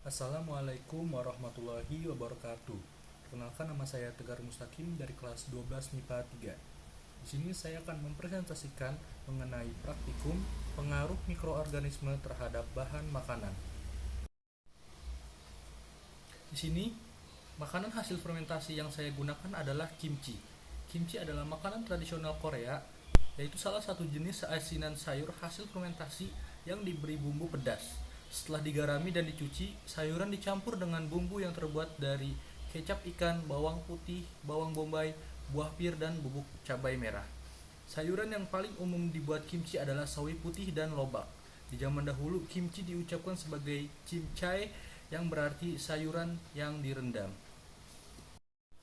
Assalamualaikum warahmatullahi wabarakatuh. Perkenalkan, nama saya Tegar Mustaqim dari kelas 12 MIPA 3. Di sini saya akan mempresentasikan mengenai praktikum pengaruh mikroorganisme terhadap bahan makanan. Di sini, makanan hasil fermentasi yang saya gunakan adalah kimchi. Kimchi adalah makanan tradisional Korea, yaitu salah satu jenis asinan sayur hasil fermentasi yang diberi bumbu pedas. Setelah digarami dan dicuci, sayuran dicampur dengan bumbu yang terbuat dari kecap ikan, bawang putih, bawang bombay, buah pir, dan bubuk cabai merah. Sayuran yang paling umum dibuat kimchi adalah sawi putih dan lobak. Di zaman dahulu, kimchi diucapkan sebagai chimchae yang berarti sayuran yang direndam.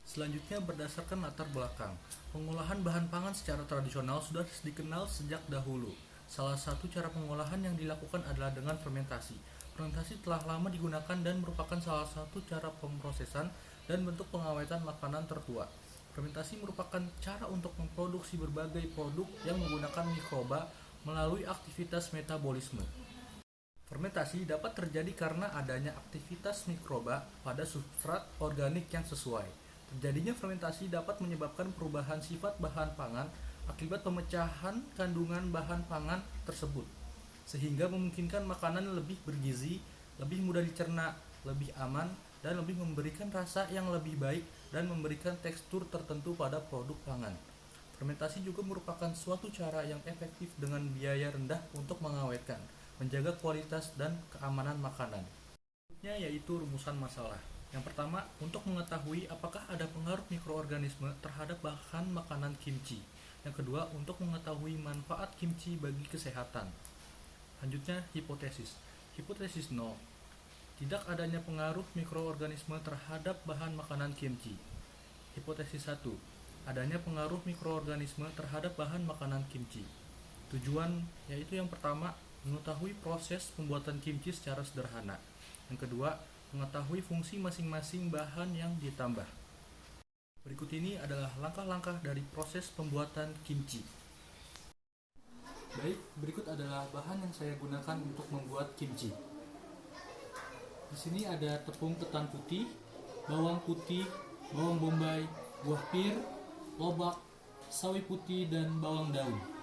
Selanjutnya, berdasarkan latar belakang, pengolahan bahan pangan secara tradisional sudah dikenal sejak dahulu. Salah satu cara pengolahan yang dilakukan adalah dengan fermentasi. Fermentasi telah lama digunakan dan merupakan salah satu cara pemrosesan dan bentuk pengawetan makanan tertua. Fermentasi merupakan cara untuk memproduksi berbagai produk yang menggunakan mikroba melalui aktivitas metabolisme. Fermentasi dapat terjadi karena adanya aktivitas mikroba pada substrat organik yang sesuai. Terjadinya fermentasi dapat menyebabkan perubahan sifat bahan pangan akibat pemecahan kandungan bahan pangan tersebut, sehingga memungkinkan makanan lebih bergizi, lebih mudah dicerna, lebih aman, dan lebih memberikan rasa yang lebih baik dan memberikan tekstur tertentu pada produk pangan. Fermentasi juga merupakan suatu cara yang efektif dengan biaya rendah untuk mengawetkan, menjaga kualitas dan keamanan makanan. Berikutnya yaitu rumusan masalah. Yang pertama, untuk mengetahui apakah ada pengaruh mikroorganisme terhadap bahan makanan kimchi. Yang kedua, untuk mengetahui manfaat kimchi bagi kesehatan. Selanjutnya, hipotesis. Hipotesis 0. Tidak adanya pengaruh mikroorganisme terhadap bahan makanan kimchi. Hipotesis 1. Adanya pengaruh mikroorganisme terhadap bahan makanan kimchi. Tujuan yaitu yang pertama, mengetahui proses pembuatan kimchi secara sederhana. Yang kedua, mengetahui fungsi masing-masing bahan yang ditambah. Berikut ini adalah langkah-langkah dari proses pembuatan kimchi. Baik, berikut adalah bahan yang saya gunakan untuk membuat kimchi. Di sini ada tepung ketan putih, bawang putih, bawang bombay, buah pir, lobak, sawi putih, dan bawang daun.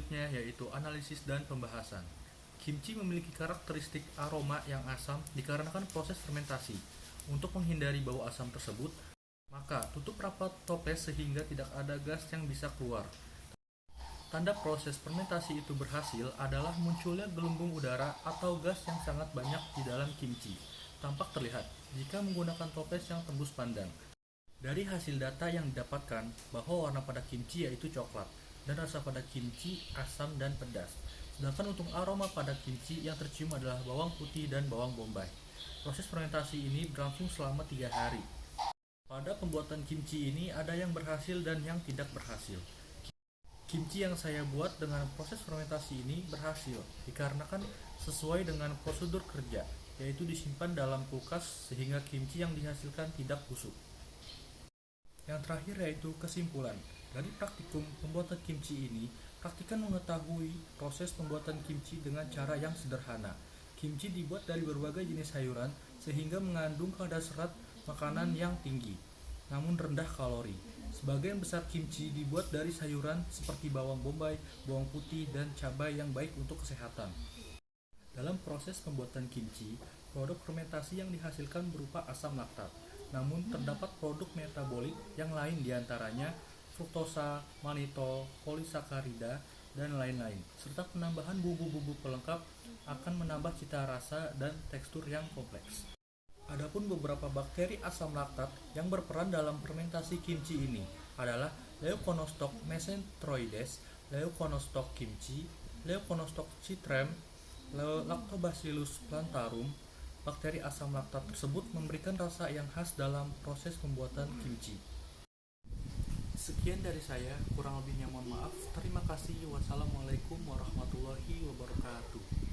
selanjutnya yaitu analisis dan pembahasan. Kimchi memiliki karakteristik aroma yang asam dikarenakan proses fermentasi. Untuk menghindari bau asam tersebut, maka tutup rapat toples sehingga tidak ada gas yang bisa keluar. Tanda proses fermentasi itu berhasil adalah munculnya gelembung udara atau gas yang sangat banyak di dalam kimchi. Tampak terlihat jika menggunakan toples yang tembus pandang. Dari hasil data yang didapatkan bahwa warna pada kimchi yaitu coklat dan rasa pada kimchi asam dan pedas. Sedangkan untuk aroma pada kimchi yang tercium adalah bawang putih dan bawang bombay. Proses fermentasi ini berlangsung selama 3 hari. Pada pembuatan kimchi ini ada yang berhasil dan yang tidak berhasil. Kimchi yang saya buat dengan proses fermentasi ini berhasil dikarenakan sesuai dengan prosedur kerja, yaitu disimpan dalam kulkas sehingga kimchi yang dihasilkan tidak busuk. Yang terakhir yaitu kesimpulan. Dari praktikum pembuatan kimchi ini, praktikan mengetahui proses pembuatan kimchi dengan cara yang sederhana. Kimchi dibuat dari berbagai jenis sayuran sehingga mengandung kadar serat makanan yang tinggi, namun rendah kalori. Sebagian besar kimchi dibuat dari sayuran seperti bawang bombay, bawang putih, dan cabai yang baik untuk kesehatan. Dalam proses pembuatan kimchi, produk fermentasi yang dihasilkan berupa asam laktat. Namun terdapat produk metabolik yang lain diantaranya fruktosa, manitol, polisakarida, dan lain-lain. Serta penambahan bumbu-bumbu pelengkap akan menambah cita rasa dan tekstur yang kompleks. Adapun beberapa bakteri asam laktat yang berperan dalam fermentasi kimchi ini adalah Leuconostoc mesenteroides, Leuconostoc kimchi, Leuconostoc citrem, Lactobacillus plantarum. Bakteri asam laktat tersebut memberikan rasa yang khas dalam proses pembuatan kimchi. Sekian dari saya, kurang lebihnya mohon maaf. Terima kasih. Wassalamualaikum warahmatullahi wabarakatuh.